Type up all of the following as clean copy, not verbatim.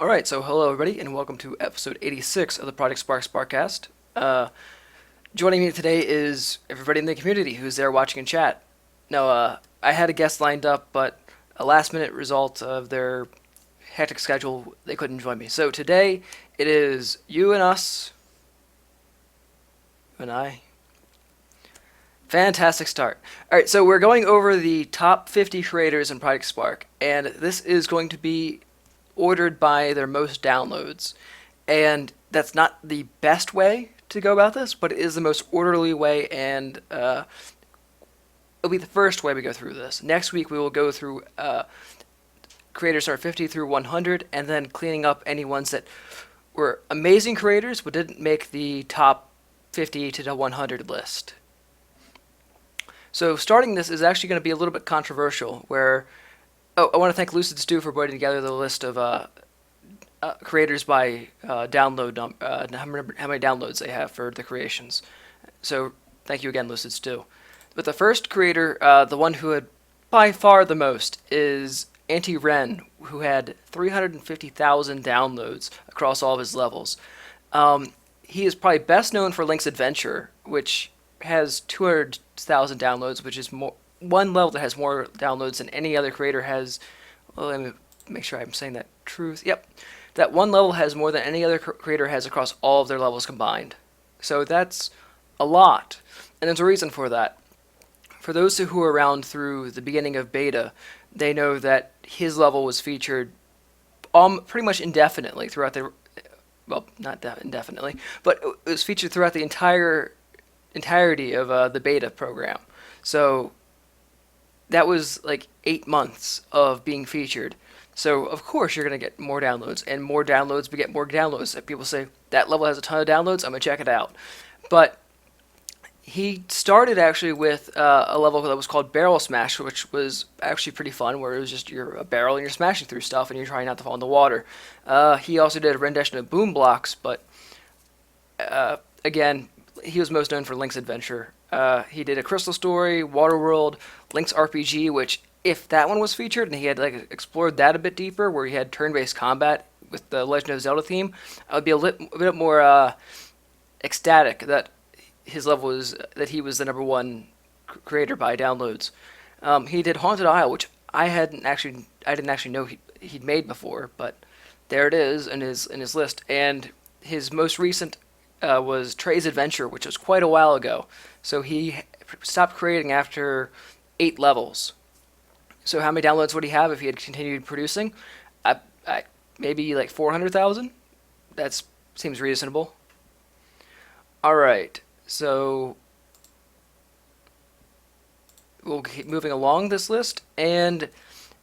Alright, so hello everybody, and welcome to episode 86 of the Project Spark SparkCast. Joining me today is everybody in the community who's there watching in chat. Now, I had a guest lined up, but a last minute result of their hectic schedule, they couldn't join me. So today, it is you and us, and I. Fantastic start. Alright, so we're going over the top 50 creators in Project Spark, and this is going to be ordered by their most downloads. And that's not the best way to go about this, but it is the most orderly way, and it'll be the first way we go through this. Next week we will go through creators are 50 through 100, and then cleaning up any ones that were amazing creators but didn't make the top 50 to the 100 list. So starting this is actually going to be a little bit controversial, where I want to thank Lucid Stew for putting together the list of creators by download how many downloads they have for the creations. So thank you again, Lucid Stew. But the first creator, the one who had by far the most, is Anti-Ren, who had 350,000 downloads across all of his levels. He is probably best known for Link's Adventure, which has 200,000 downloads, which is one level that has more downloads than any other creator has. Well, let me make sure I'm saying that truth. Yep. That one level has more than any other creator has across all of their levels combined. So that's a lot. And there's a reason for that. For those who were around through the beginning of beta, they know that his level was featured pretty much indefinitely throughout the... Well, not indefinitely, but it was featured throughout the entirety of the beta program. So that was like 8 months of being featured. So of course you're going to get more downloads, and more downloads beget more downloads. If people say, that level has a ton of downloads, I'm going to check it out. But he started actually with a level that was called Barrel Smash, which was actually pretty fun, where it was just you're a barrel and you're smashing through stuff and you're trying not to fall in the water. He also did a rendition of Boom Blocks, but again, he was most known for Link's Adventure. He did a Crystal Story, Waterworld, Link's RPG, which, if that one was featured and he had like explored that a bit deeper, where he had turn-based combat with the Legend of Zelda theme, I would be a bit more ecstatic that he was the number one creator by downloads. He did Haunted Isle, which I didn't actually know he'd made before, but there it is in his list. And his most recent was Trey's Adventure, which was quite a while ago. So he stopped creating after 8 levels. So how many downloads would he have if he had continued producing? Maybe like 400,000? That seems reasonable. Alright, so we'll keep moving along this list. And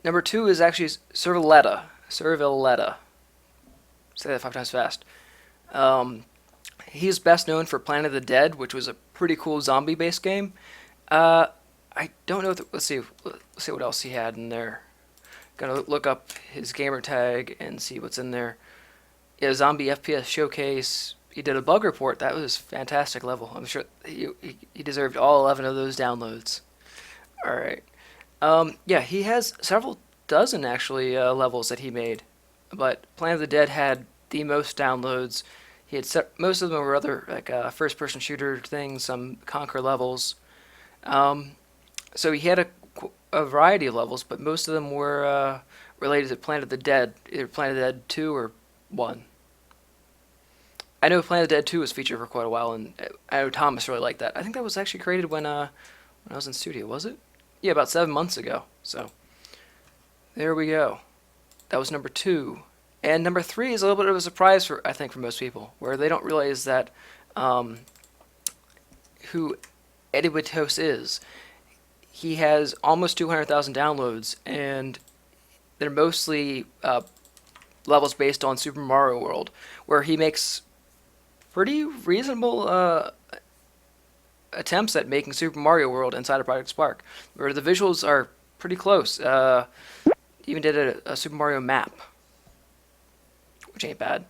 number 2 is actually Servaletta. Say that 5 times fast. He's best known for Planet of the Dead, which was a pretty cool zombie-based game. I don't know. Let's see what else he had in there. Gonna look up his gamer tag and see what's in there. Yeah, Zombie FPS Showcase. He did a bug report. That was a fantastic level. I'm sure he deserved all 11 of those downloads. All right. Yeah, he has several dozen actually levels that he made, but Planet of the Dead had the most downloads. He had most of them were other like first-person shooter things, some Conquer levels. So he had a variety of levels, but most of them were related to Planet of the Dead, either Planet of the Dead 2 or 1. I know Planet of the Dead 2 was featured for quite a while, and I know Thomas really liked that. I think that was actually created when I was in studio, was it? Yeah, about 7 months ago. So there we go. That was number 2. And number 3 is a little bit of a surprise for most people, where they don't realize that who Eddie Witos is. He has almost 200,000 downloads, and they're mostly levels based on Super Mario World, where he makes pretty reasonable attempts at making Super Mario World inside of Project Spark, where the visuals are pretty close. Even did a Super Mario map, which ain't bad.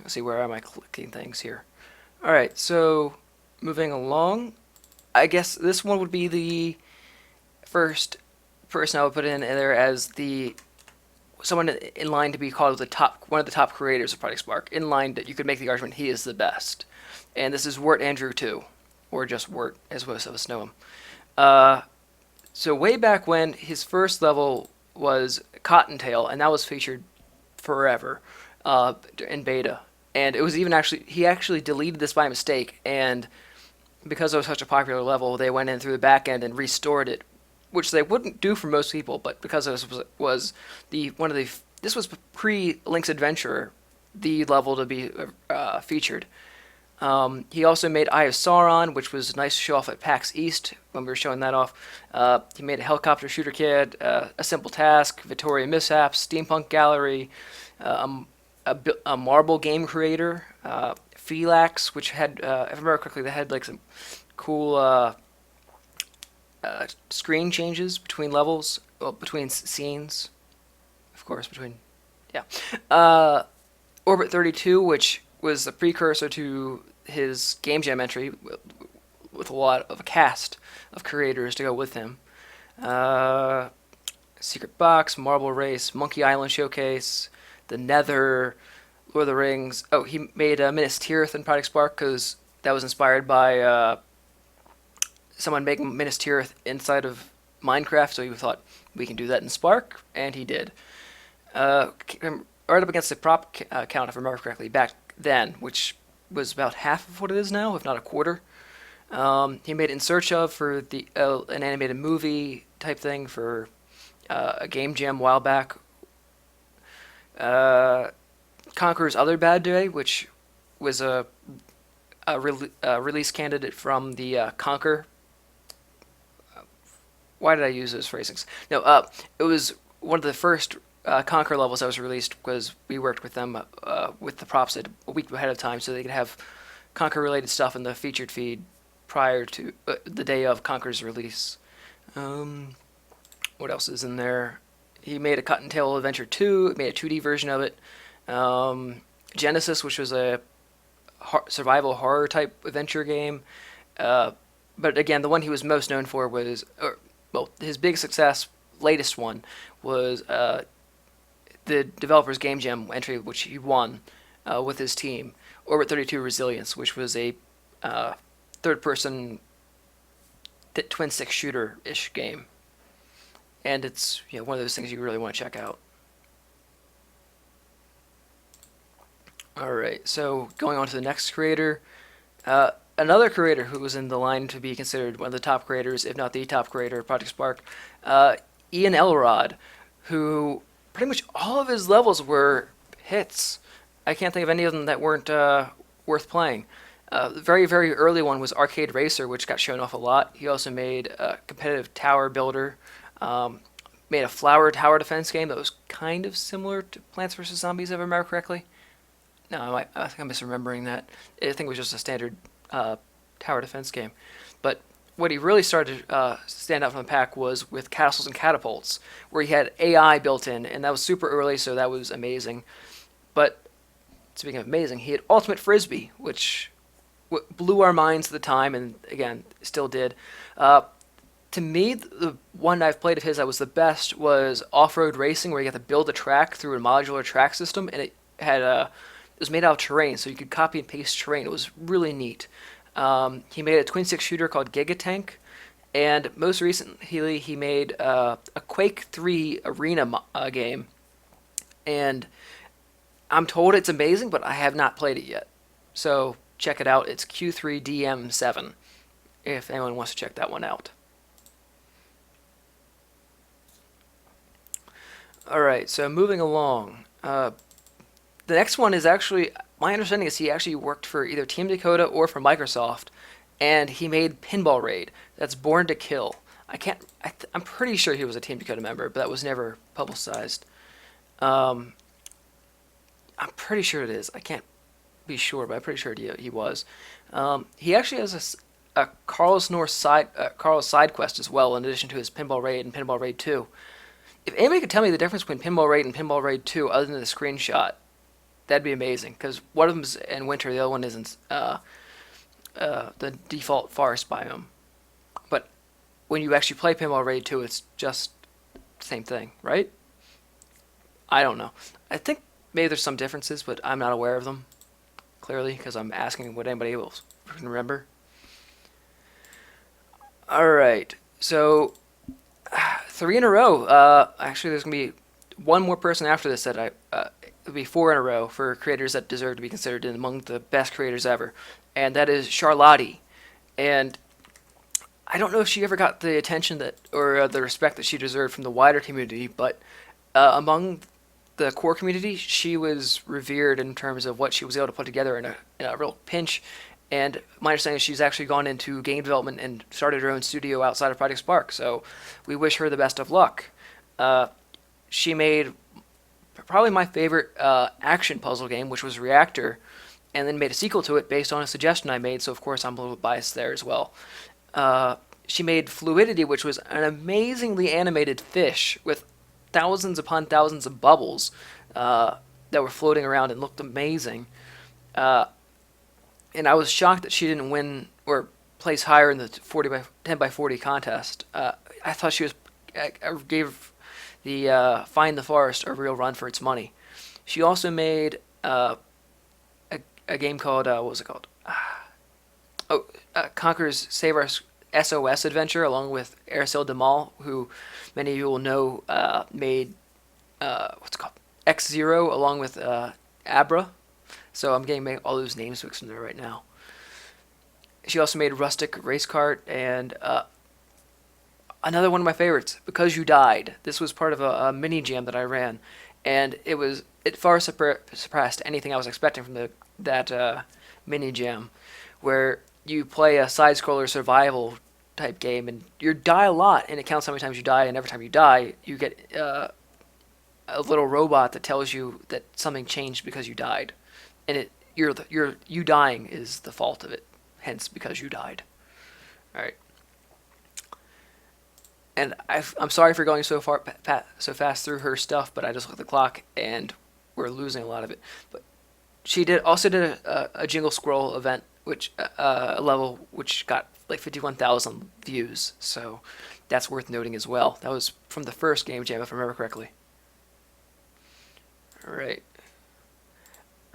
Let's see, where am I clicking things here? Alright, so moving along, I guess this one would be the first person I would put in there as someone in line to be called one of the top creators of Project Spark. In line that you could make the argument he is the best, and this is Wirt Andrew 2, or just Wirt as most of us know him. So way back when, his first level was Cottontail, and that was featured forever in beta. And it was even he actually deleted this by mistake, and because it was such a popular level, they went in through the back end and restored it, which they wouldn't do for most people, but because this was this was pre-Link's Adventure, the level to be featured. He also made Eye of Sauron, which was nice to show off at PAX East when we were showing that off. He made a helicopter shooter kit, a simple task, Victoria Mishaps, Steampunk Gallery, a marble game creator, Phylax, which had, if I remember correctly, they had like some cool screen changes between levels, between scenes, of course, Orbit 32, which was the precursor to his Game Jam entry, with a lot of a cast of creators to go with him. Secret Box, Marble Race, Monkey Island Showcase, The Nether, Lord of the Rings. Oh, he made Minas Tirith in Project Spark because that was inspired by someone making Minas Tirith inside of Minecraft, so he thought we can do that in Spark, and he did. Right up against the prop count, if I remember correctly, back then, which was about half of what it is now, if not a quarter. He made In Search Of for an animated movie type thing for a Game Jam a while back. Conqueror's Other Bad Day, which was a release candidate from the Conquer. Why did I use those phrasings? No, it was one of the first Conquer levels that was released because we worked with them with the props a week ahead of time so they could have Conquer related stuff in the featured feed prior to the day of Conquer's release. What else is in there? He made a Cottontail Adventure 2, made a 2D version of it. Genesis, which was a survival horror type adventure game. But again, the one he was most known for was, his big success, latest one, was the developer's Game Jam entry, which he won with his team, Orbit 32 Resilience, which was a third-person twin stick shooter-ish game, and it's one of those things you really want to check out. All right, so going on to the next creator, another creator who was in the line to be considered one of the top creators, if not the top creator of Project Spark, Ian Elrod, who pretty much all of his levels were hits. I can't think of any of them that weren't worth playing. The very, very early one was Arcade Racer, which got shown off a lot. He also made a competitive tower builder, made a flower tower defense game that was kind of similar to Plants vs. Zombies, if I remember correctly. No, I think I'm misremembering that. I think it was just a standard tower defense game. But what he really started to stand out from the pack was with Castles and Catapults, where he had AI built in, and that was super early, so that was amazing. But speaking of amazing, he had Ultimate Frisbee, which blew our minds at the time, and again, still did. To me, the one I've played of his that was the best was Off-Road Racing, where you had to build a track through a modular track system, and it was made out of terrain, so you could copy and paste terrain. It was really neat. He made a twin-stick shooter called Gigatank, and most recently he made a Quake 3 arena game, and I'm told it's amazing, but I have not played it yet. So check it out. It's Q3DM7, if anyone wants to check that one out. Alright, so moving along. The next one is actually, my understanding is he actually worked for either Team Dakota or for Microsoft, and he made Pinball Raid. That's Born to Kill. I'm pretty sure he was a Team Dakota member, but that was never publicized. I'm pretty sure it is. I can't be sure, but I'm pretty sure he was. He actually has a Carl's side quest as well, in addition to his Pinball Raid and Pinball Raid 2. If anybody could tell me the difference between Pinball Raid and Pinball Raid 2, other than the screenshot, that'd be amazing. Because one of them's in winter, the other one isn't the default forest biome. But when you actually play Pinball Raid 2, it's just same thing, right? I don't know. I think maybe there's some differences, but I'm not aware of them, clearly, because I'm asking what anybody else can remember. Alright, so 3 in a row. Actually, there's going to be one more person after this that it'll be 4 in a row for creators that deserve to be considered among the best creators ever. And that is Charlotte. And I don't know if she ever got the attention that, or the respect that she deserved from the wider community, but among the core community, she was revered in terms of what she was able to put together in a real pinch. And my understanding is she's actually gone into game development and started her own studio outside of Project Spark. So we wish her the best of luck. She made probably my favorite action puzzle game, which was Reactor, and then made a sequel to it based on a suggestion I made. So of course I'm a little biased there as well. She made Fluidity, which was an amazingly animated fish with thousands upon thousands of bubbles that were floating around and looked amazing. And I was shocked that she didn't win or place higher in the 10 by 40 contest. I thought she was gave the Find the Forest a real run for its money. She also made a game called what was it called? Conquer's Save Our SOS Adventure, along with Ercil Demal, who many of you will know made what's it called X-Zero, along with Abra. So I'm getting all those names mixed in there right now. She also made Rustic Race Kart and another one of my favorites, Because You Died. This was part of a mini jam that I ran, and it far surpassed anything I was expecting from that mini jam, where you play a side-scroller survival type game, and you die a lot, and it counts how many times you die, and every time you die, you get a little robot that tells you that something changed because you died. And you dying is the fault of it, hence Because You Died. All right. And I'm sorry for going so fast through her stuff, but I just looked at the clock and we're losing a lot of it. But she also did a Jingle Scroll event, which a level which got like 51,000 views. So that's worth noting as well. That was from the first game jam, if I remember correctly. All right.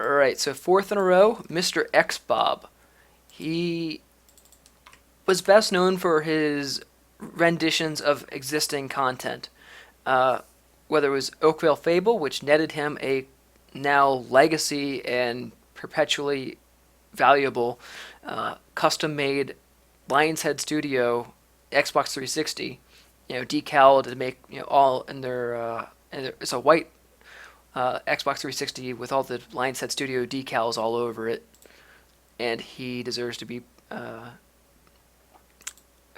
Alright, so 4th in a row, Mr. X Bob. He was best known for his renditions of existing content. Whether it was Oakvale Fable, which netted him a now legacy and perpetually valuable custom-made Lion's Head Studio Xbox 360, decaled to make all in their it's a white Xbox 360 with all the Lion's Head Studio decals all over it, and he deserves to be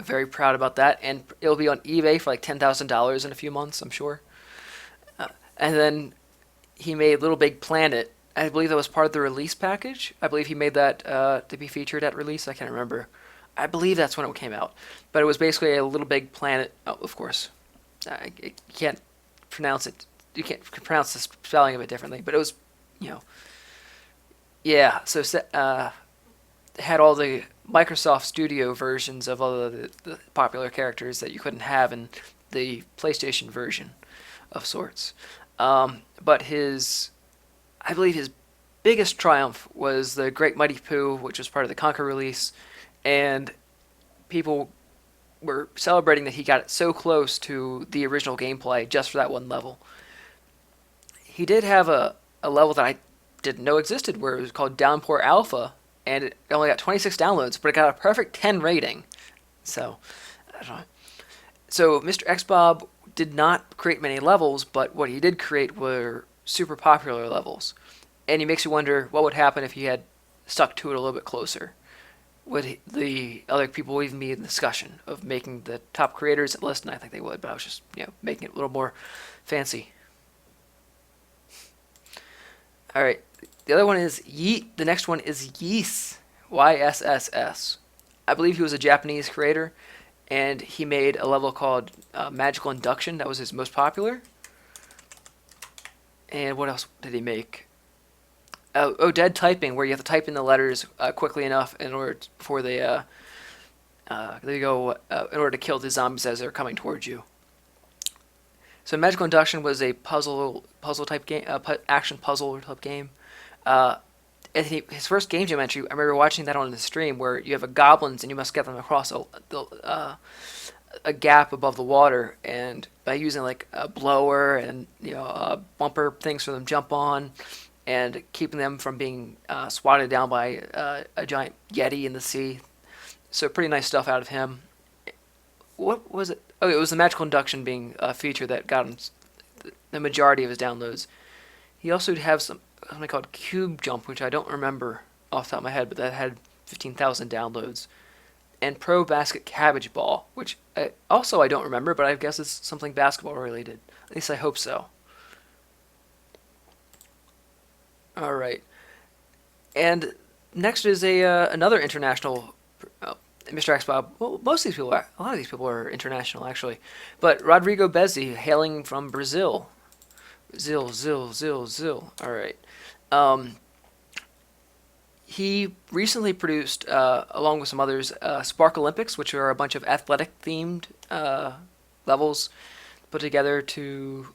very proud about that. And it'll be on eBay for like $10,000 in a few months, I'm sure. And then he made Little Big Planet. I believe that was part of the release package. I believe he made that to be featured at release. I can't remember. I believe that's when it came out. But it was basically a Little Big Planet. Oh, of course, I can't pronounce it. You can't pronounce the spelling of it differently, but it was, yeah. So had all the Microsoft Studio versions of all the popular characters that you couldn't have in the PlayStation version of sorts. But I believe his biggest triumph was the Great Mighty Pooh, which was part of the Conquer release, and people were celebrating that he got it so close to the original gameplay just for that one level. He did have a level that I didn't know existed, where it was called Downpour Alpha, and it only got 26 downloads, but it got a perfect 10 rating. So, I don't know. So, Mr. X-Bob did not create many levels, but what he did create were super popular levels. And it makes you wonder what would happen if he had stuck to it a little bit closer. Would the other people even be in the discussion of making the top creators list? And I think they would, but I was just, making it a little more fancy. All right, the other one is Yeet. The next one is Yss, YSSS. I believe he was a Japanese creator, and he made a level called Magical Induction. That was his most popular. And what else did he make? Dead Typing, where you have to type in the letters quickly enough in order before they go in order to kill the zombies as they're coming towards you. So Magical Induction was a puzzle type game, action puzzle type game. Uh, and his first game jam entry, I remember watching that on the stream where you have a goblins and you must get them across a gap above the water, and by using like a blower and bumper things for them to jump on, and keeping them from being swatted down by a giant yeti in the sea. So pretty nice stuff out of him. What was it? Oh, it was the Magical Induction being a feature that got him the majority of his downloads. He also had something called Cube Jump, which I don't remember off the top of my head, but that had 15,000 downloads. And Pro Basket Cabbage Ball, which I don't remember, but I guess it's something basketball related. At least I hope so. All right. And next is another international Mr. X Bob. Well, most of these people a lot of these people are international actually, but Rodrigo Bezzi, hailing from Brazil. Zil. All right. Um, he recently produced, along with some others, Spark Olympics, which are a bunch of athletic themed levels put together to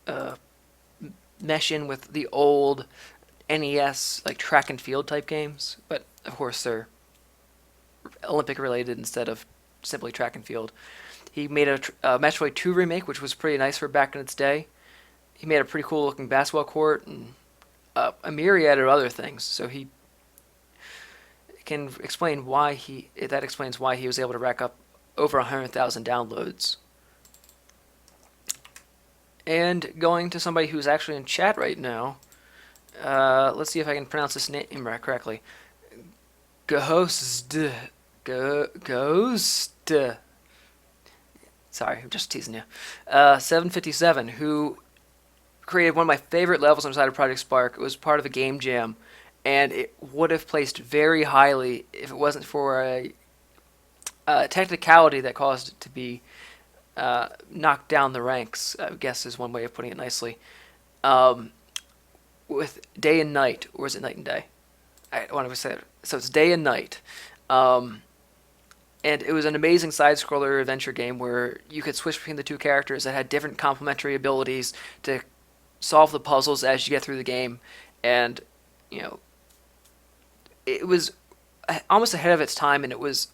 uh, mesh in with the old NES like track and field type games, but of course they're Olympic related instead of simply track and field. He made a Metroid 2 remake, which was pretty nice for back in its day. He made a pretty cool looking basketball court and a myriad of other things. So he can explain why that explains why he was able to rack up over 100,000 downloads. And going to somebody who's actually in chat right now, let's see if I can pronounce this name correctly. Ghost. Sorry, I'm just teasing you. 757, who created one of my favorite levels inside of Project Spark. It was part of a game jam, and it would have placed very highly if it wasn't for a technicality that caused it to be knocked down the ranks, I guess is one way of putting it nicely. With Day and Night, or is it Night and Day? I want to say it. So it's Day and Night. And it was an amazing side-scroller adventure game where you could switch between the two characters that had different complementary abilities to solve the puzzles as you get through the game. And, it was almost ahead of its time, and it was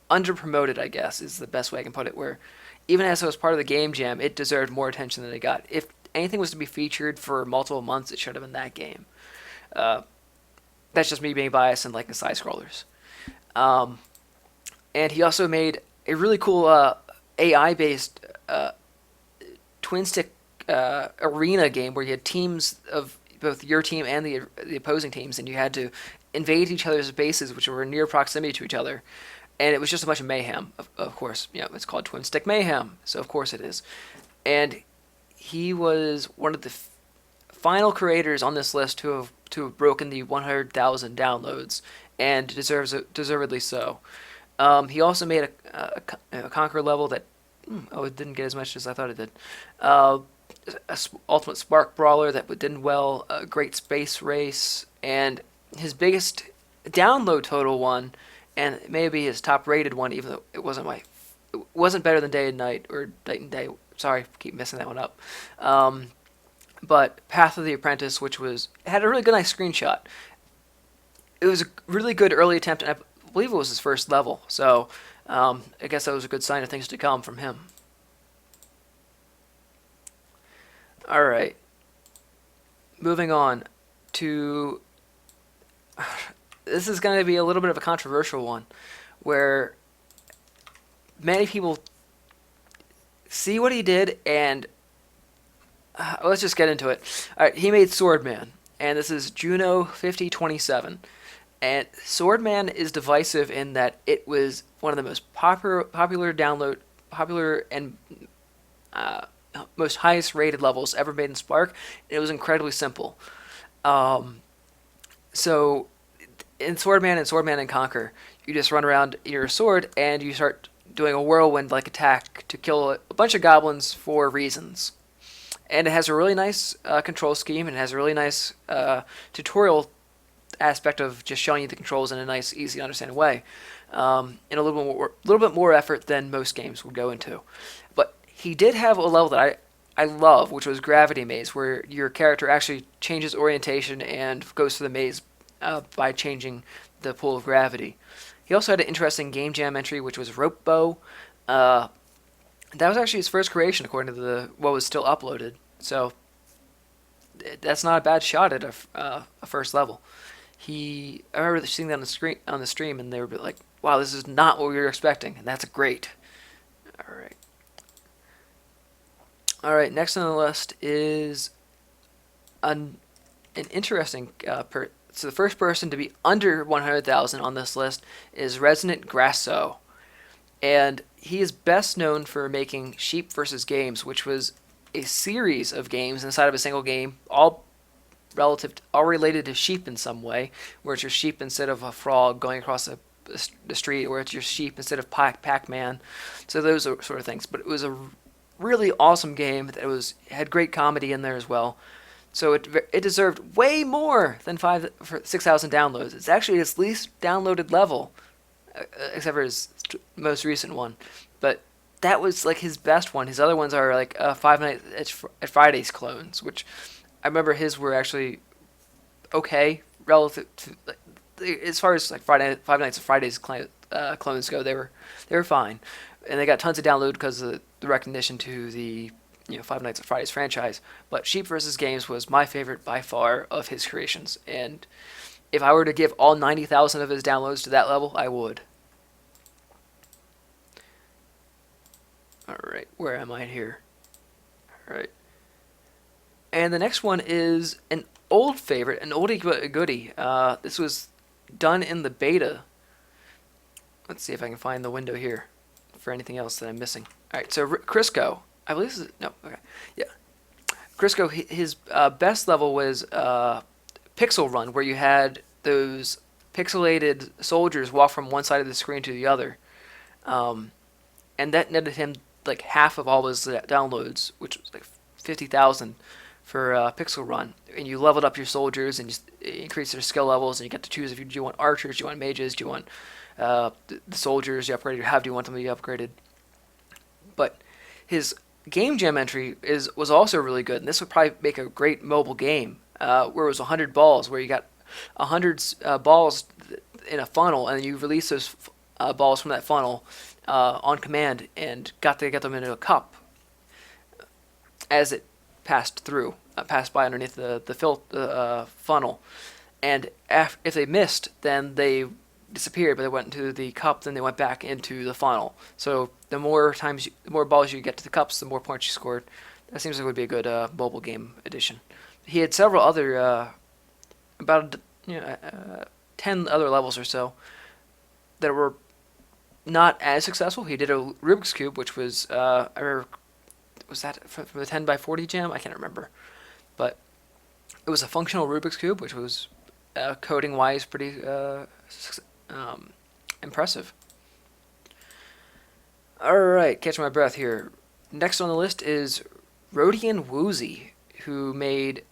under-promoted, I guess, is the best way I can put it, where even as it was part of the game jam, it deserved more attention than it got. If anything was to be featured for multiple months, it should have been that game. That's just me being biased and liking side-scrollers. And he also made a really cool AI-based twin-stick arena game where you had teams of both your team and the opposing teams, and you had to invade each other's bases, which were in near proximity to each other. And it was just a bunch of mayhem, of course. It's called Twin-Stick Mayhem, so of course it is. And he was one of the final creators on this list to have broken the 100,000 downloads, and deservedly so. He also made a Conquer level that it didn't get as much as I thought it did. Ultimate Spark Brawler that did well. A Great Space Race, and his biggest download total one, and maybe his top rated one, even though it wasn't better than Day and Night or Night and Day. Sorry, keep messing that one up. But Path of the Apprentice, which had a really good nice screenshot. It was a really good early attempt, and I believe it was his first level. So I guess that was a good sign of things to come from him. All right. Moving on to... This is going to be a little bit of a controversial one, where many people see what he did, and let's just get into it. All right, he made Swordman, and this is Juno 5027. And Swordman is divisive in that it was one of the most popular and most highest rated levels ever made in Spark. It was incredibly simple. So in Swordman and Conquer, you just run around your sword and you start doing a whirlwind-like attack to kill a bunch of goblins for reasons. And it has a really nice control scheme, and it has a really nice tutorial aspect of just showing you the controls in a nice, easy to understand way, in a little bit more effort than most games would go into. But He did have a level that I love, which was Gravity Maze, where your character actually changes orientation and goes through the maze by changing the pull of gravity. He also had an interesting game jam entry, which was Rope Bow. Uh, that was actually his first creation, according to what was still uploaded. So that's not a bad shot at a first level. I remember seeing that on the stream, and they were like, "Wow, this is not what we were expecting," and that's great. All right. All right, next on the list is an interesting so the first person to be under 100,000 on this list is Resonant Grasso, and he is best known for making Sheep vs. Games, which was a series of games inside of a single game, all related to sheep in some way, where it's your sheep instead of a frog going across the street, or it's your sheep instead of Pac-Man. So those are sort of things. But it was a really awesome game that had great comedy in there as well. So it deserved way more than 6,000 downloads. It's actually its least downloaded level, except for his most recent one. But that was like his best one. His other ones are like Five Nights at Friday's clones, which I remember his were actually okay relative to, as far as like Five Nights at Friday's clones go. They were fine, and they got tons of download because of the recognition to the Five Nights at Friday's franchise. But Sheep vs. Games was my favorite by far of his creations, and if I were to give all 90,000 of his downloads to that level, I would. Alright, where am I here? Alright. And the next one is an old favorite, an oldie but a goodie. This was done in the beta. Let's see if I can find the window here for anything else that I'm missing. Alright, so Crisco. I believe this is... No, okay. Yeah. Crisco, his best level was Pixel Run, where you had those pixelated soldiers walk from one side of the screen to the other. And that netted him like half of all his downloads, which was like 50,000 for Pixel Run. And you leveled up your soldiers and just increase their skill levels, and you get to choose if you want archers, do you want mages, do you want the soldiers you upgraded, how do you want them to be upgraded. But his game jam entry was also really good, and this would probably make a great mobile game, where it was 100 balls, where you got 100 balls in a funnel, and you release those balls from that funnel on command, and got to get them into a cup as it passed by underneath the funnel. And if they missed, then they disappeared, but they went into the cup, then they went back into the funnel. So the more balls you get to the cups, the more points you scored. That seems like it would be a good mobile game addition. He had several other, about 10 other levels or so that were not as successful. He did a Rubik's Cube, which was, I remember, was that from the 10 by 40 jam? I can't remember. But it was a functional Rubik's Cube, which was coding-wise pretty impressive. Alright, catching my breath here. Next on the list is Rodian Woozy, who made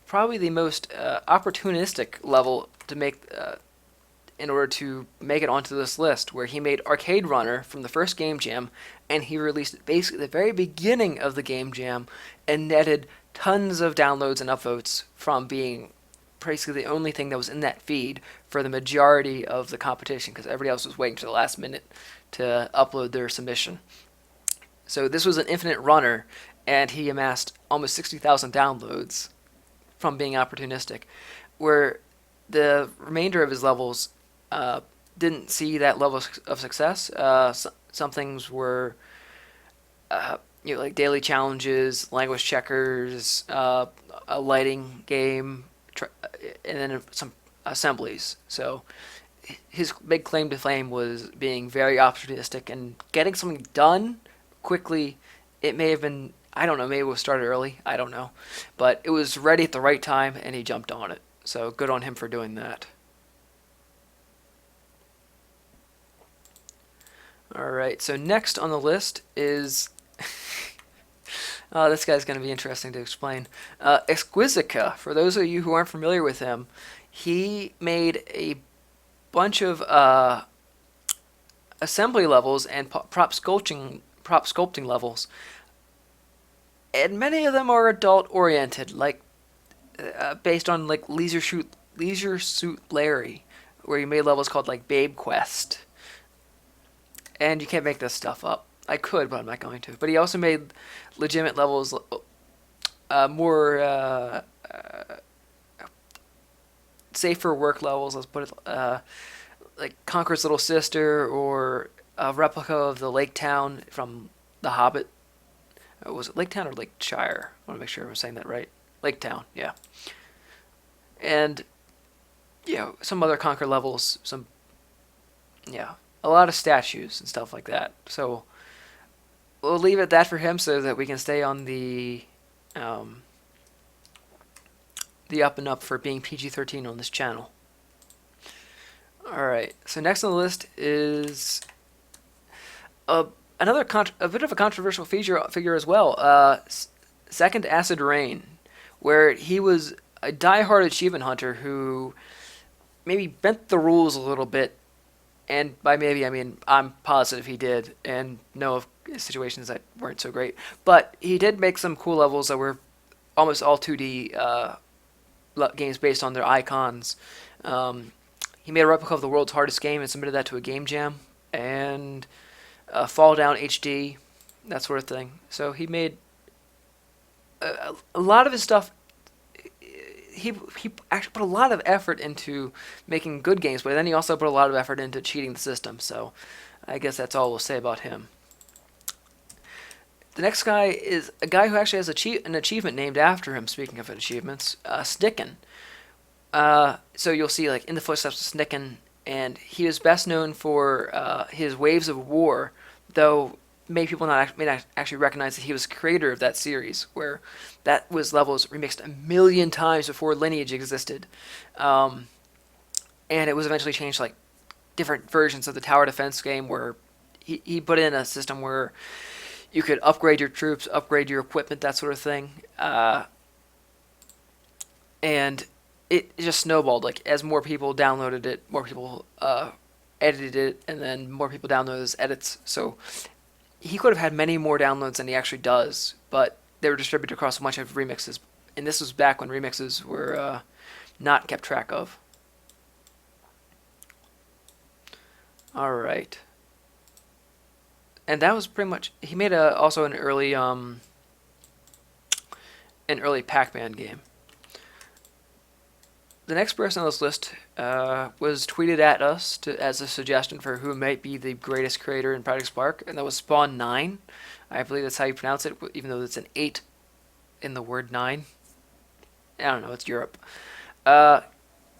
probably the most opportunistic level to make in order to make it onto this list, where he made Arcade Runner from the first Game Jam, and he released it basically at the very beginning of the Game Jam, and netted tons of downloads and upvotes from being basically the only thing that was in that feed for the majority of the competition, because everybody else was waiting to the last minute to upload their submission. So this was an infinite runner, and he amassed almost 60,000 downloads from being opportunistic, where the remainder of his levels didn't see that level of success. Some things were like daily challenges, language checkers, a lighting game, and then some assemblies. So his big claim to fame was being very opportunistic and getting something done quickly. It may have been, I don't know, maybe it was started early, I don't know. But it was ready at the right time, and he jumped on it. So good on him for doing that. Alright, so next on the list is... this guy's going to be interesting to explain. Exquisica, for those of you who aren't familiar with him, he made a bunch of assembly levels and prop prop sculpting levels, and many of them are adult oriented, like based on like Leisure Suit Larry, where he made levels called like Babe Quest, and you can't make this stuff up. I could, but I'm not going to. But he also made legitimate levels, more safer work levels. Let's put it like Conqueror's Little Sister, or a replica of the Lake Town from The Hobbit. Was it Lake Town or Lake Shire? I want to make sure I'm saying that right. Lake Town, yeah. And some other Conquer levels, a lot of statues and stuff like that. So we'll leave it at that for him, so that we can stay on the up and up for being PG-13 on this channel. All right. So next on the list is a bit of a controversial figure as well. Second Acid Rain, where he was a die-hard achievement hunter who maybe bent the rules a little bit, and by maybe I mean I'm positive he did, and know of situations that weren't so great. But he did make some cool levels that were almost all 2D games based on their icons. He made a replica of the world's hardest game and submitted that to a game jam, and Fall Down HD, that sort of thing. So he made a lot of his stuff. He actually put a lot of effort into making good games, but then he also put a lot of effort into cheating the system. So I guess that's all we'll say about him. The next guy is a guy who actually has an achievement named after him. Speaking of achievements, Snicken. So you'll see like In the Footsteps of Snicken, and he was best known for his Waves of War, though may not actually recognize that he was creator of that series, where that was levels remixed 1,000,000 times before Lineage existed, and it was eventually changed to like different versions of the tower defense game, where he put in a system where you could upgrade your troops, upgrade your equipment, that sort of thing, and it just snowballed. Like as more people downloaded it, more people edited it, and then more people downloaded those edits. So he could have had many more downloads than he actually does, but they were distributed across a bunch of remixes, and this was back when remixes were not kept track of. All right, and that was pretty much. He made also an early Pac-Man game. The next person on this list was tweeted at us as a suggestion for who might be the greatest creator in Project Spark, and that was Spawn9. I believe that's how you pronounce it, even though it's an 8 in the word 9. I don't know, it's Europe.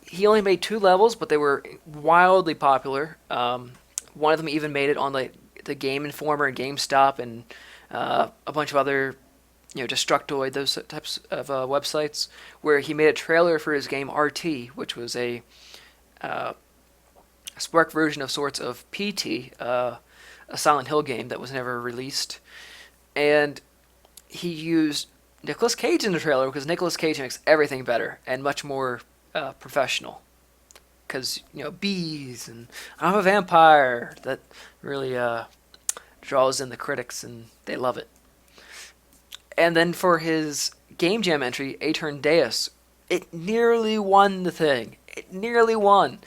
He only made 2 levels, but they were wildly popular. One of them even made it on the Game Informer and GameStop and a bunch of other Destructoid, those types of websites, where he made a trailer for his game RT, which was a Spark version of sorts of PT, a Silent Hill game that was never released. And he used Nicolas Cage in the trailer, because Nicolas Cage makes everything better and much more professional. Because, bees, and I'm a vampire, that really draws in the critics, and they love it. And then for his Game Jam entry, Aetern Deus, it nearly won the thing. It nearly won.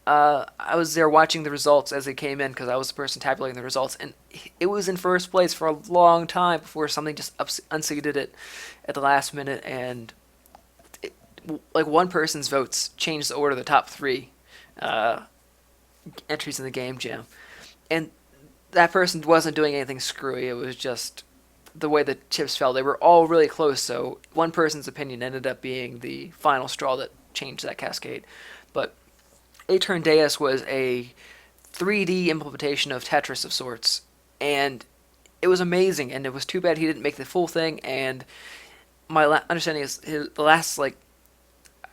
I was there watching the results as they came in, because I was the person tabulating the results, and it was in first place for a long time before something just unseated it at the last minute, and like one person's votes changed the order of the top 3 entries in the Game Jam. And that person wasn't doing anything screwy, it was just the way the chips fell. They were all really close, so one person's opinion ended up being the final straw that changed that cascade. But Aetern Deus was a 3D implementation of Tetris of sorts, and it was amazing, and it was too bad he didn't make the full thing. And my understanding is the last,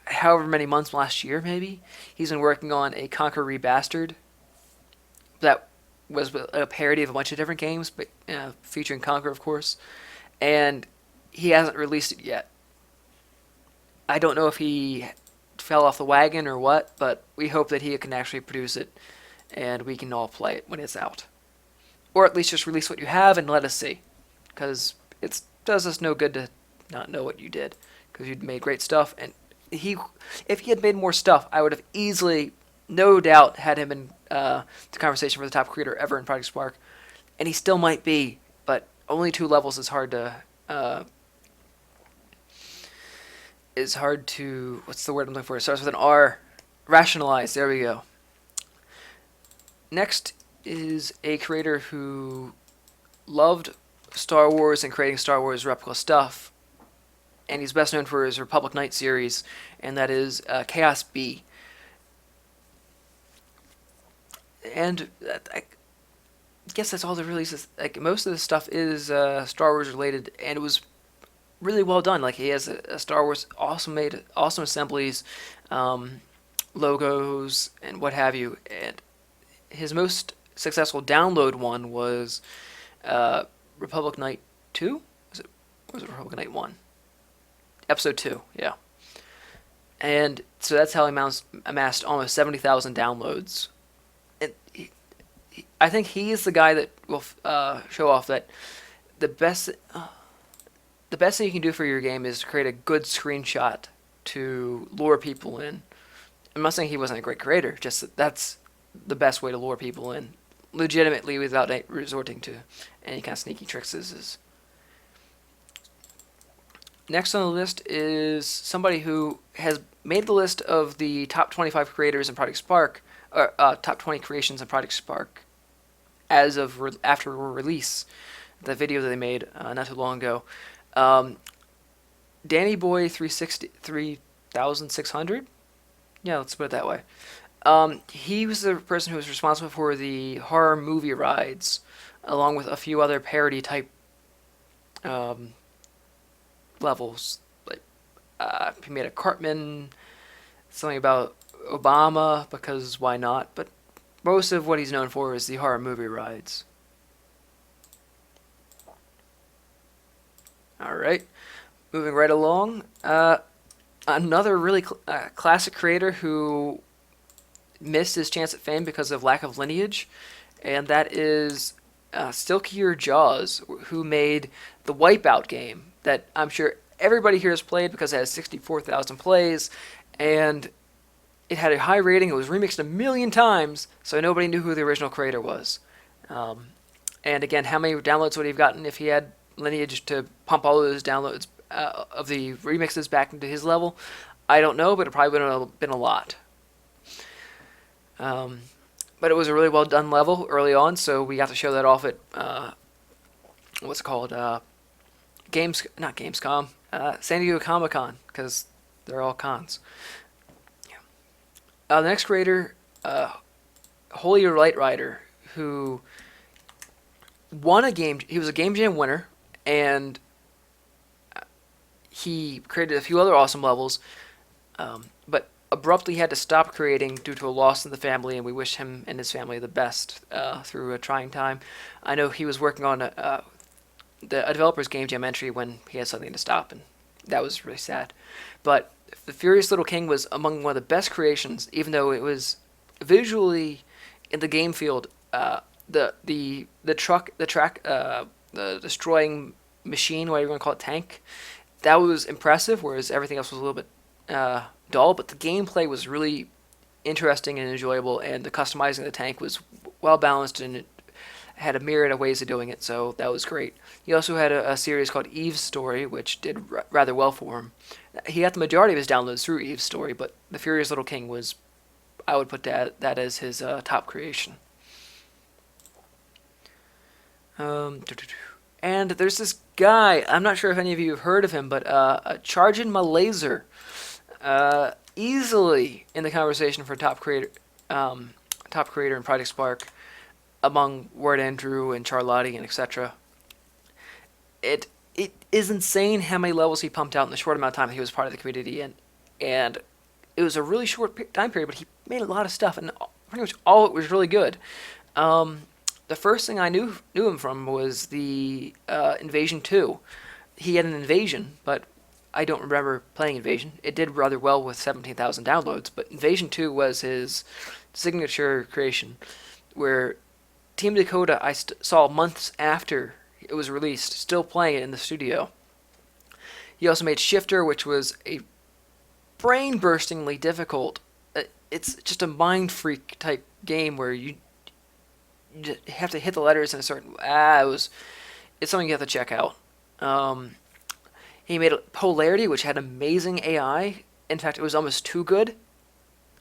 however many months, last year maybe, he's been working on a Conquer Remastered that was a parody of a bunch of different games, but featuring Conquer, of course, and he hasn't released it yet. I don't know if he fell off the wagon or what, but we hope that he can actually produce it, and we can all play it when it's out. or at least just release what you have and let us see, because it does us no good to not know what you did, because you'd made great stuff. And if he had made more stuff, I would have easily, no doubt, had him in the conversation for the top creator ever in Project Spark, and he still might be, but only 2 levels is hard to what's the word I'm looking for? It starts with an R. Rationalize. There we go. Next is a creator who loved Star Wars and creating Star Wars replica stuff, and he's best known for his Republic Knight series, and that is Chaos B. And I guess that's all the releases. Like, most of the stuff is Star Wars related, and it was really well done. Like, he has a Star Wars awesome assemblies, logos, and what have you. And his most successful download one was Republic Knight 2? Was it Republic Knight 1? Episode 2, yeah. And so that's how he amassed almost 70,000 downloads. And I think he is the guy that will show off that the best thing you can do for your game is create a good screenshot to lure people in. I'm not saying he wasn't a great creator, just that's the best way to lure people in, legitimately, without resorting to any kind of sneaky tricks. Next on the list is somebody who has made the list of the top 25 creators in Project Spark, or top 20 creations in Project Spark, as of after release. The video that they made not too long ago. Danny Boy 3600. Yeah, let's put it that way. He was the person who was responsible for the horror movie rides, along with a few other parody type levels. Like, he made a Cartman, something about Obama, because why not? But most of what he's known for is the horror movie rides. Alright, moving right along. Another really classic creator who missed his chance at fame because of lack of lineage, and that is Stilkier Jaws, who made the Wipeout game that I'm sure everybody here has played because it has 64,000 plays, and it had a high rating. It was remixed 1,000,000 times, so nobody knew who the original creator was. And again, how many downloads would he have gotten if he had lineage to pump all of those downloads of the remixes back into his level? I don't know, but it probably would have been a lot. But it was a really well done level early on, so we got to show that off at what's it called? Not Gamescom, San Diego Comic-Con, because they're all cons. Yeah. The next creator, Holy Light Rider, who won a game. He was a Game Jam winner, and he created a few other awesome levels, but abruptly had to stop creating due to a loss in the family, and we wish him and his family the best through a trying time. I know he was working on a developer's Game Jam entry when he had something to stop, and that was really sad. But The Furious Little King was among one of the best creations, even though it was visually in the game field. The destroying machine, whatever you want to call it, tank, that was impressive, whereas everything else was a little bit dull. But the gameplay was really interesting and enjoyable, and the customizing of the tank was well balanced, and it had a myriad of ways of doing it, so that was great. He also had a series called Eve's Story, which did rather well for him. He got the majority of his downloads through Eve's Story, but The Furious Little King was, I would put that as his top creation. And there's this guy, I'm not sure if any of you have heard of him, but Chargin' My Laser, easily in the conversation for top creator in Project Spark, among Word Andrew and Charlotte and etc. It is insane how many levels he pumped out in the short amount of time that he was part of the community, and it was a really short time period, but he made a lot of stuff, and pretty much all of it was really good. The first thing I knew him from was the Invasion 2. He had an Invasion, but I don't remember playing Invasion. It did rather well with 17,000 downloads, but Invasion 2 was his signature creation, where Team Dakota I saw months after it was released, still playing it in the studio. He also made Shifter, which was a brain-burstingly difficult. It's just a mind freak type game where you have to hit the letters in a certain. It's something you have to check out. He made Polarity, which had amazing AI. In fact, it was almost too good.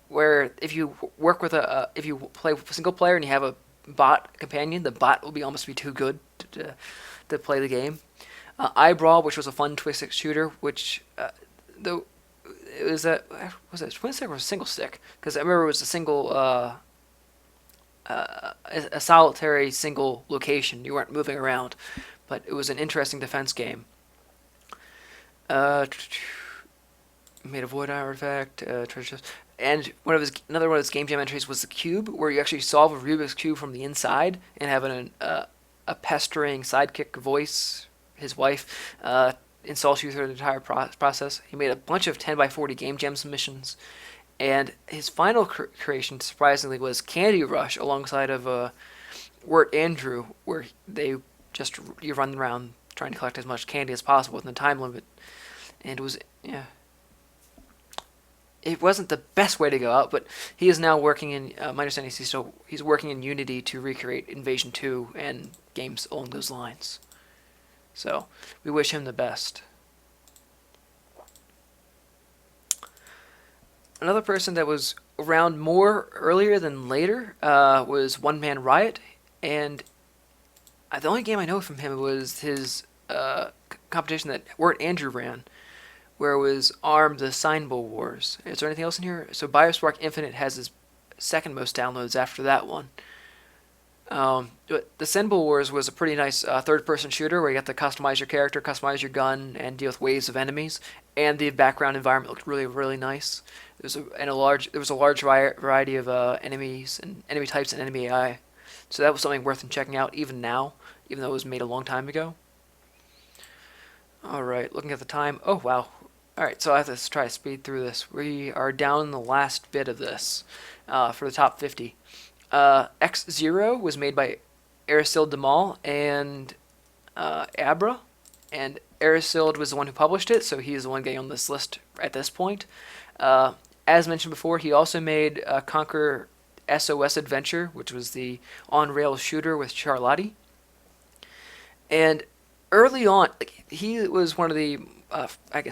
Where if you work with if you play single player and you have a bot companion, the bot will almost be too good to play the game. Eyebrawl, which was a fun twin stick shooter, which though it was it twin stick or a single stick? Because I remember it was a single a solitary single location. You weren't moving around, but it was an interesting defense game. Made a void artifact, treasure chest. And another one of his game jam entries was the cube, where you actually solve a Rubik's cube from the inside and have a pestering sidekick voice, his wife, insults you through the entire process. He made a bunch of 10x40 game jam submissions, and his final creation, surprisingly, was Candy Rush alongside of Wirt Andrew, where you run around trying to collect as much candy as possible within the time limit, and it was It wasn't the best way to go out, but he is now working in. My understanding is he's working in Unity to recreate Invasion 2 and games along those lines. So we wish him the best. Another person that was around more earlier than later was One Man Riot, and the only game I know from him was his competition that Wirt Andrew ran, where it was ARM, the Signable Wars. Is there anything else in here? So Biospark Infinite has his second most downloads after that one. But the Signable Wars was a pretty nice third-person shooter where you got to customize your character, customize your gun, and deal with waves of enemies. And the background environment looked really, really nice. There was a large variety of enemies and enemy types and enemy AI. So that was something worth checking out even now, even though it was made a long time ago. Alright, looking at the time. Oh, wow. Alright, so I have to try to speed through this. We are down in the last bit of this for the top 50. X0 was made by Aristide Demal and Abra. And Aristide was the one who published it, so he's the one getting on this list at this point. As mentioned before, he also made Conquer SOS Adventure, which was the on-rails shooter with Charlotte. And early on, he was one of the,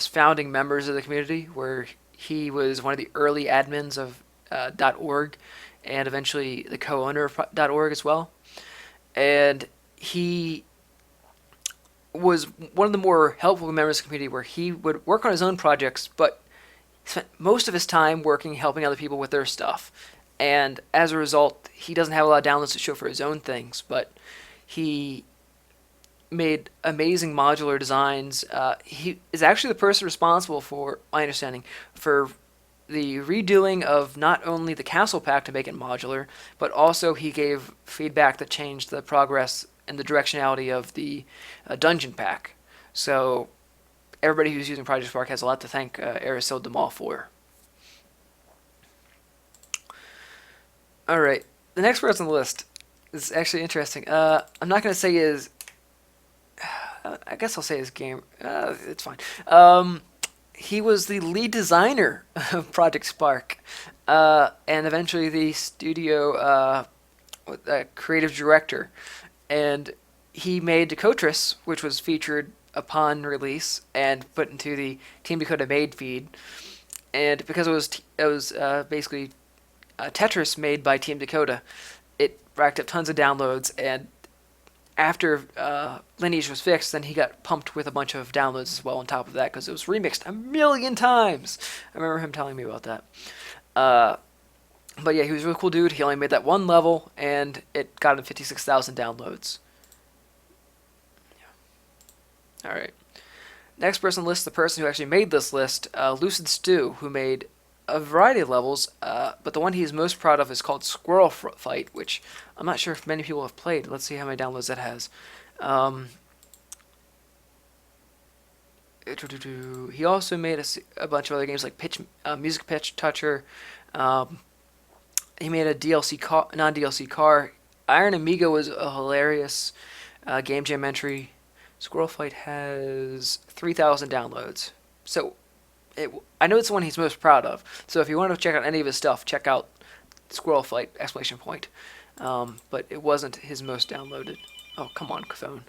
founding members of the community, where he was one of the early admins of .org, and eventually the co-owner of .org as well. And he was one of the more helpful members of the community, where he would work on his own projects, but he spent most of his time helping other people with their stuff. And as a result, he doesn't have a lot of downloads to show for his own things, but he made amazing modular designs. He is actually the person responsible, for my understanding, for the redoing of not only the castle pack to make it modular, but also he gave feedback that changed the progress and the directionality of the dungeon pack. So everybody who's using Project Spark has a lot to thank Aristide Demal for. Alright, the next person on the list is actually interesting. I'm not going to say his... I guess I'll say his game. It's fine. He was the lead designer of Project Spark, and eventually the studio creative director. And he made Decotris, which was featured upon release and put into the Team Dakota Made feed. And because it was basically Tetris made by Team Dakota, it racked up tons of downloads. And after Lineage was fixed, then he got pumped with a bunch of downloads as well on top of that, because it was remixed 1,000,000 times. I remember him telling me about that. But yeah, he was a really cool dude. He only made that one level, and it got him 56,000 downloads. Yeah. Alright. Next person on the list, the person who actually made this list, Lucid Stew, who made a variety of levels, but the one he's most proud of is called Squirrel Fight, which I'm not sure if many people have played. Let's see how many downloads that has. He also made a bunch of other games like Music Pitch Toucher. He made a non-DLC car Iron Amigo was a hilarious game jam entry. Squirrel Fight has 3,000 downloads. So I know it's the one he's most proud of. So if you want to check out any of his stuff, check out Squirrel Fight! Exclamation point. But it wasn't his most downloaded. Oh, come on, phone.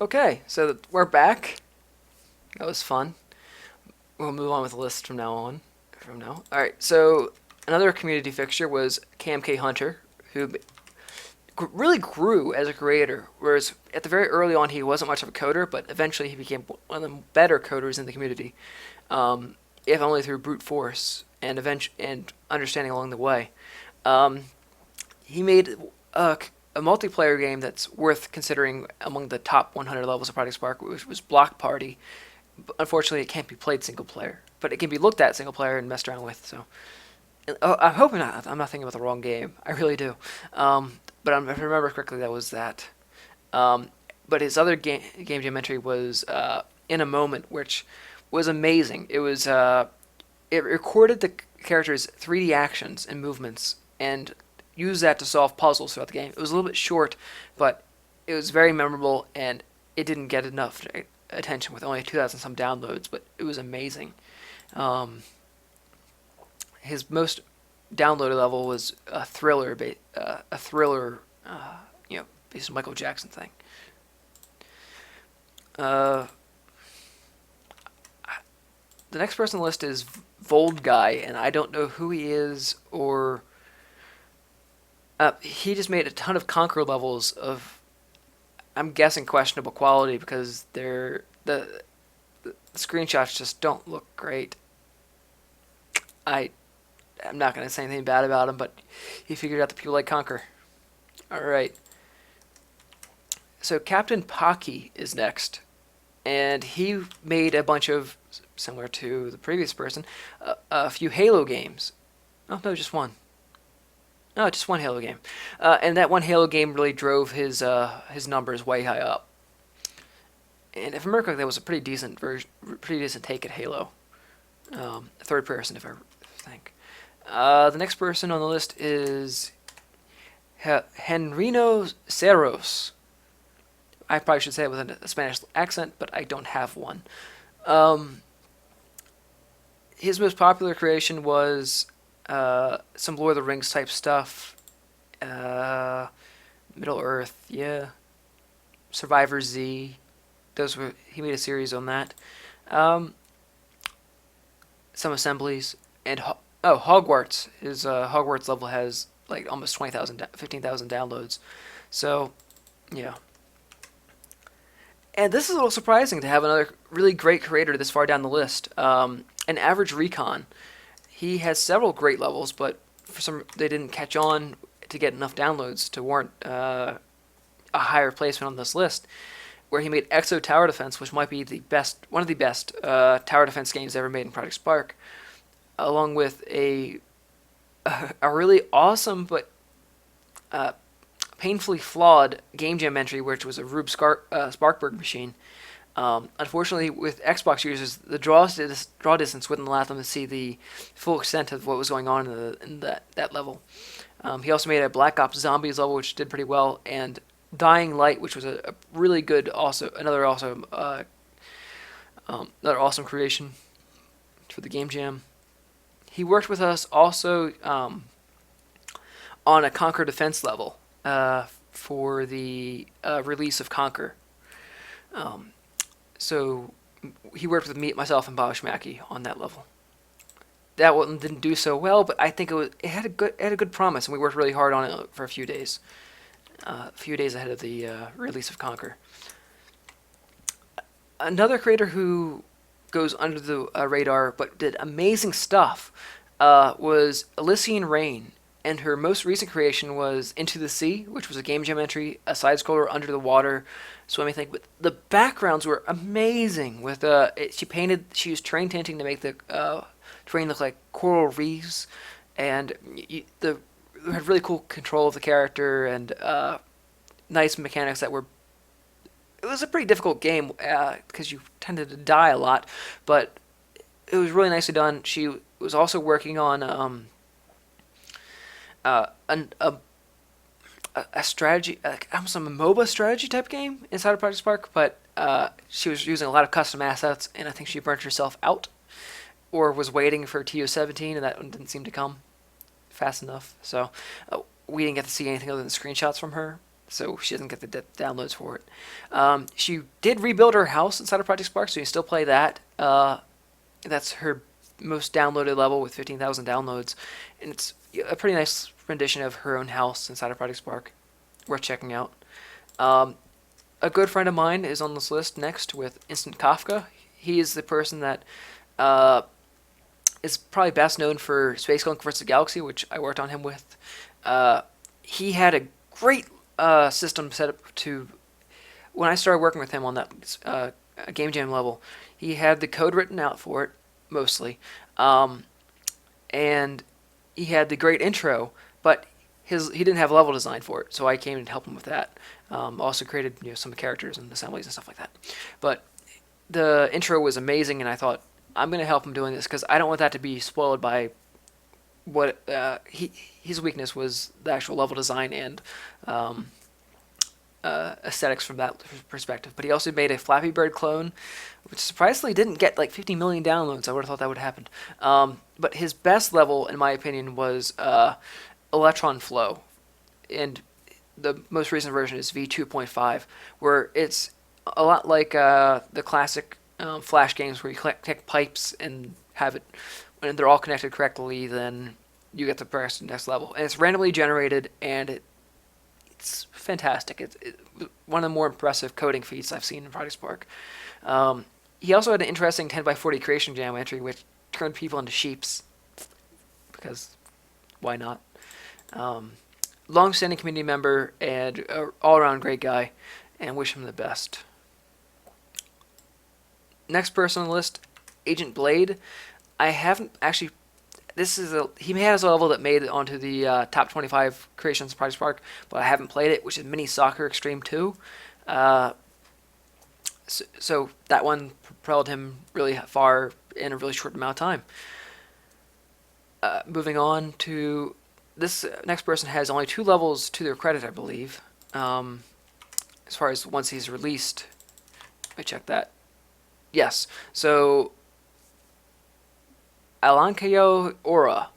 Okay, so we're back. That was fun. We'll move on with the list from now on. All right. So another community fixture was KMK Hunter, who really grew as a creator. Whereas at the very early on, he wasn't much of a coder, but eventually he became one of the better coders in the community, if only through brute force and understanding along the way. Um, he made a multiplayer game that's worth considering among the top 100 levels of Project Spark, which was Block Party. Unfortunately, it can't be played single player, but it can be looked at single player and messed around with. So, I'm hoping I'm not thinking about the wrong game. I really do. But if I remember correctly, that was that. Um, but his other game jam entry was In a Moment, which was amazing. It recorded the character's 3D actions and movements and used that to solve puzzles throughout the game. It was a little bit short, but it was very memorable, and it didn't get enough attention with only 2,000 some downloads, but it was amazing. Um, his most downloaded level was a thriller, based on Michael Jackson thing. Uh, the next person on the list is Vold Guy, and I don't know who he is or. He just made a ton of Conquer levels of, I'm guessing, questionable quality because the screenshots just don't look great. I'm not gonna say anything bad about him, but he figured out that people like Conquer. All right. So Captain Pocky is next, and he made a bunch of, similar to the previous person, a few Halo games. Oh no, just one. No, just one Halo game, and that one Halo game really drove his numbers way high up. And if I remember correctly, that was a pretty decent pretty decent take at Halo, third person, if I think. The next person on the list is Henrino Cerros. I probably should say it with a Spanish accent, but I don't have one. Um, his most popular creation was some Lord of the Rings type stuff. Middle Earth, yeah. Survivor Z. He made a series on that. Um, some assemblies and Hogwarts. His Hogwarts level has like almost 20,000, 15,000 downloads. So, yeah. And this is a little surprising to have another really great creator this far down the list. An Average Recon. He has several great levels, but for some they didn't catch on to get enough downloads to warrant a higher placement on this list. Where he made Exo Tower Defense, which might be one of the best tower defense games ever made in Project Spark, along with a really awesome but painfully flawed game jam entry, which was a Rube Sparkberg machine. Unfortunately, with Xbox users, the draw distance wouldn't allow them to see the full extent of what was going on in that level. He also made a Black Ops Zombies level, which did pretty well, and Dying Light, which was a really good, another awesome creation for the game jam. He worked with us also on a Conquer Defense level for the release of Conquer. So he worked with myself, and Bob Schmacky on that level. That one didn't do so well, but I think it had a good promise, and we worked really hard on it for a few days ahead of the release of Conquer. Another creator who goes under the radar but did amazing stuff was Elysian Rain, and her most recent creation was Into the Sea, which was a game jam entry, a side scroller under the water swimming thing. But the backgrounds were amazing. She used terrain tinting to make the terrain look like coral reefs, and had really cool control of the character and nice mechanics that were it was a pretty difficult game because you tended to die a lot, but it was really nicely done. She was also working on an, a strategy, almost a MOBA strategy type game inside of Project Spark, but she was using a lot of custom assets, and I think she burnt herself out or was waiting for TO17, and that one didn't seem to come fast enough. So we didn't get to see anything other than screenshots from her, so she doesn't get the downloads for it. She did rebuild her house inside of Project Spark, so you can still play that. That's her most downloaded level with 15,000 downloads, and it's a pretty nice rendition of her own house inside of Project Spark. Worth checking out. A good friend of mine is on this list next with Instant Kafka. He is the person that is probably best known for Space Gunk vs. the Galaxy, which I worked on him with. He had a great system set up to... When I started working with him on that Game Jam level, he had the code written out for it, mostly. And he had the great intro, but he didn't have a level design for it, so I came and helped him with that. Also created some characters and assemblies and stuff like that. But the intro was amazing, and I thought, I'm going to help him doing this because I don't want that to be spoiled by what his weakness was, the actual level design and aesthetics from that perspective. But he also made a Flappy Bird clone, which surprisingly didn't get like 50 million downloads. I would have thought that would happen. But his best level, in my opinion, was Electron Flow, and the most recent version is V2.5, where it's a lot like the classic Flash games where you connect pipes and have it, when they're all connected correctly, then you get to progress to the next level. And it's randomly generated, and it's fantastic. It's one of the more impressive coding feats I've seen in Project Spark. He also had an interesting 10x40 creation geometry, which turned people into sheeps, because why not? Long-standing community member and all-around great guy, and wish him the best. Next person on the list, Agent Blade. I haven't actually... he has a level that made it onto the top 25 creations of Project Spark, but I haven't played it, which is Mini Soccer Extreme 2. So that one propelled him really far in a really short amount of time. Moving on to... This next person has only 2 levels to their credit, I believe. As far as once he's released. Let me check that. Yes. So, Alankayo Aura.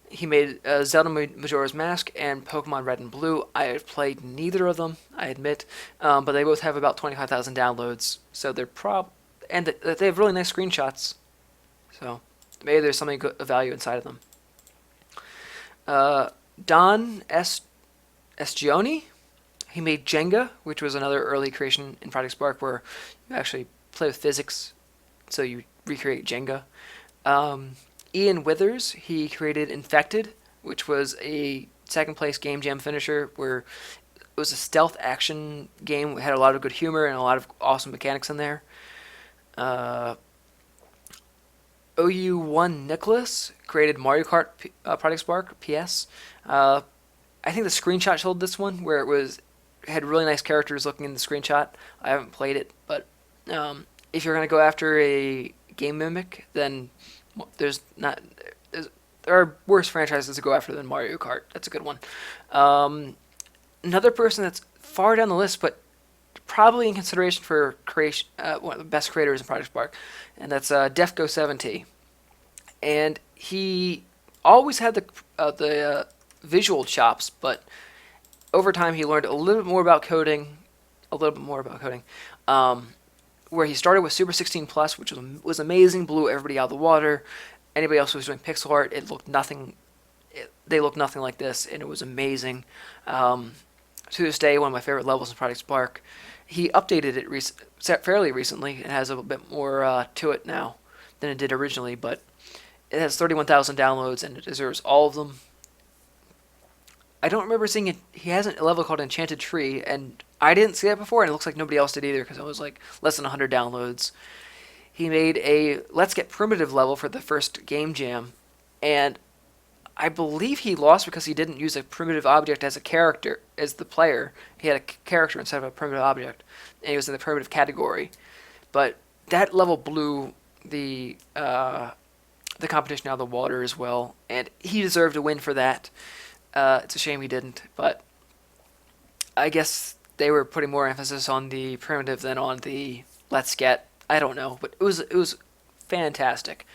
He made Zelda Majora's Mask and Pokemon Red and Blue. I have played neither of them, I admit. But they both have about 25,000 downloads. So they're and they have really nice screenshots. So maybe there's something of value inside of them. Don Esgioni, he made Jenga, which was another early creation in Project Spark where you actually play with physics, so you recreate Jenga. Ian Withers, he created Infected, which was a second place Game Jam finisher where it was a stealth action game. It had a lot of good humor and a lot of awesome mechanics in there. OU1 Nicholas created Mario Kart Project Spark PS. I think the screenshot showed this one where it had really nice characters looking in the screenshot. I haven't played it, but if you're gonna go after a game mimic, then there are worse franchises to go after than Mario Kart. That's a good one. Another person that's far down the list, but probably in consideration for creation, one of the best creators in Project Spark, and that's Defco7T. And he always had the visual chops, but over time he learned a little bit more about coding, where he started with Super 16 Plus, which was amazing, blew everybody out of the water. Anybody else who was doing pixel art, they looked nothing like this, and it was amazing. To this day, one of my favorite levels in Project Spark. He updated it fairly recently and has a bit more to it now than it did originally, but it has 31,000 downloads and it deserves all of them. I don't remember seeing it. He has a level called Enchanted Tree, and I didn't see that before, and it looks like nobody else did either because it was like less than 100 downloads. He made a Let's Get Primitive level for the first Game Jam, and I believe he lost because he didn't use a primitive object as a character, as the player. He had a character instead of a primitive object, and he was in the primitive category. But that level blew the competition out of the water as well, and he deserved a win for that. It's a shame he didn't, but I guess they were putting more emphasis on the primitive than on the let's get. I don't know, but it was fantastic.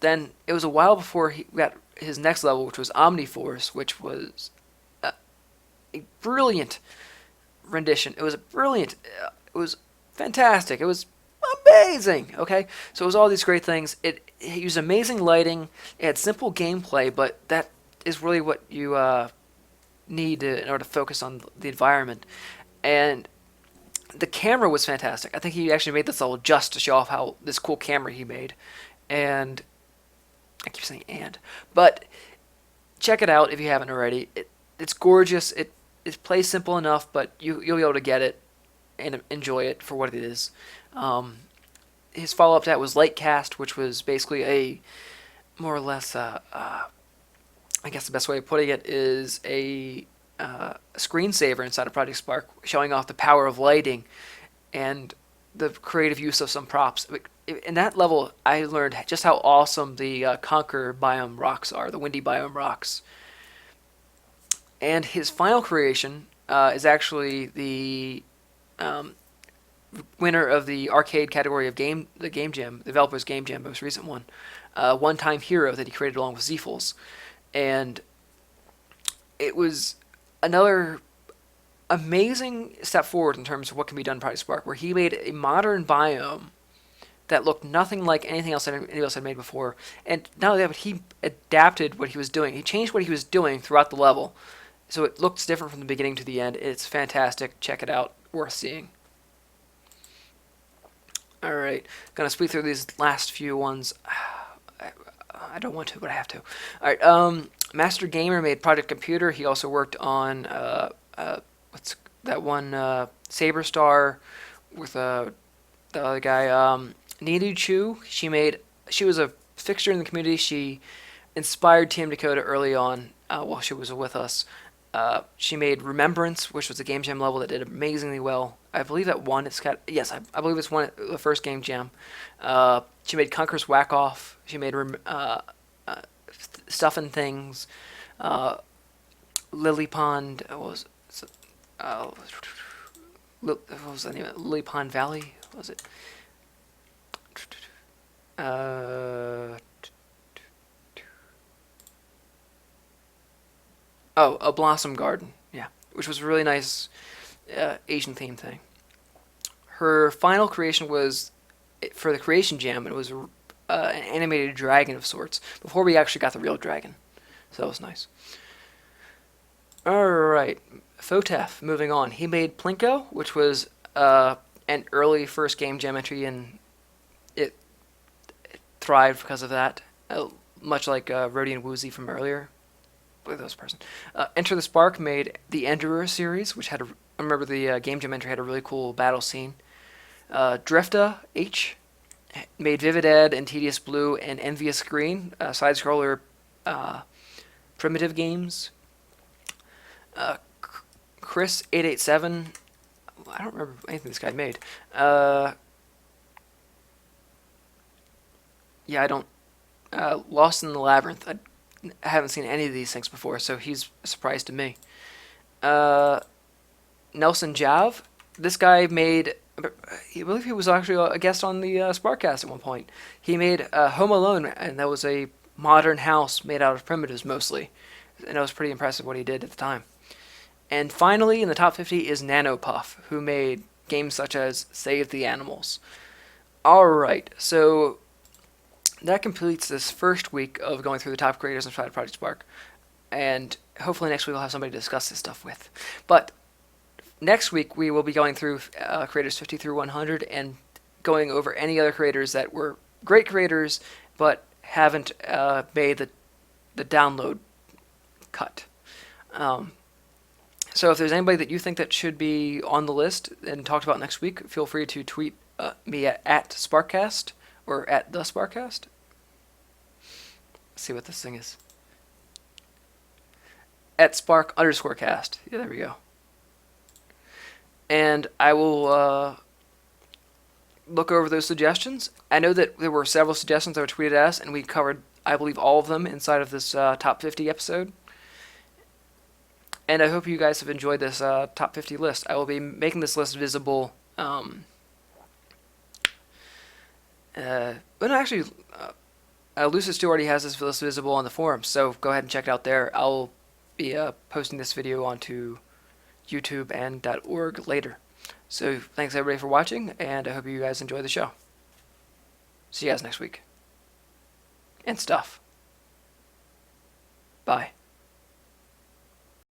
Then it was a while before he got his next level, which was Omniforce, which was a brilliant rendition. It was brilliant. It was fantastic. It was amazing. Okay, so it was all these great things. It used amazing lighting. It had simple gameplay, but that is really what you need in order to focus on the environment. And the camera was fantastic. I think he actually made this level just to show off how this cool camera he made. And I keep saying but check it out if you haven't already. It's gorgeous. It plays simple enough, but you'll be able to get it and enjoy it for what it is. His follow-up to that was Lightcast, which was basically a more or less, I guess the best way of putting it is a screensaver inside of Project Spark, showing off the power of lighting and the creative use of some props. In that level, I learned just how awesome the Conquer biome rocks are, the windy biome rocks. And his final creation is actually the winner of the arcade category of the Game Jam, the developer's Game Jam, most recent one. One Time Hero that he created along with Zeefels. And it was another amazing step forward in terms of what can be done in Project Spark, where he made a modern biome that looked nothing like anything else that anybody else had made before. And not only that, but he adapted what he was doing. He changed what he was doing throughout the level, so it looks different from the beginning to the end. It's fantastic. Check it out. Worth seeing. Alright, gonna speed through these last few ones. I don't want to, but I have to. Alright, Master Gamer made Project Computer. He also worked on, what's that one, Saber Star with the other guy, Ninu Chu. She was a fixture in the community. She inspired Team Dakota early on while she was with us. She made Remembrance, which was a Game Jam level that did amazingly well. I believe that won. I believe it's won the first Game Jam. She made Conquer's Whack Off. She made Stuff and Things. Lily Pond. What was the name of it? Lily Pond Valley? What was it? A Blossom Garden, yeah, which was a really nice Asian theme thing. Her final creation was for the Creation Jam, and it was an animated dragon of sorts, before we actually got the real dragon, so that was nice. Alright, Fotef, moving on. He made Plinko, which was an early first Game Jam entry, and it thrived because of that, much like Rhodey and Woozy from earlier. Enter the Spark made the Enderer series, which had I remember the Game Jam entry had a really cool battle scene. Drifta H made Vivid Ed and Tedious Blue and Envious Green, side-scroller primitive games. Chris887, I don't remember anything this guy made. I don't. Lost in the Labyrinth. I haven't seen any of these things before, so he's a surprise to me. Nelson Jav, this guy made, I believe he was actually a guest on the SparkCast at one point. He made Home Alone, and that was a modern house made out of primitives mostly. And it was pretty impressive what he did at the time. And finally, in the top 50 is Nanopuff, who made games such as Save the Animals. Alright, so that completes this first week of going through the top creators inside of Project Spark. And hopefully next week we'll have somebody to discuss this stuff with. But next week we will be going through creators 50 through 100 and going over any other creators that were great creators but haven't made the download cut. So if there's anybody that you think that should be on the list and talked about next week, feel free to tweet me at SparkCast or at the SparkCast. Let's see what this thing is. at @Spark_cast. Yeah, there we go. And I will look over those suggestions. I know that there were several suggestions that were tweeted at us, and we covered, I believe, all of them inside of this top 50 episode. And I hope you guys have enjoyed this top 50 list. I will be making this list visible. But actually, Lucid still already has this list visible on the forum, so go ahead and check it out there. I'll be posting this video onto YouTube and .org later. So thanks everybody for watching, and I hope you guys enjoy the show. See you guys next week. And stuff. Bye.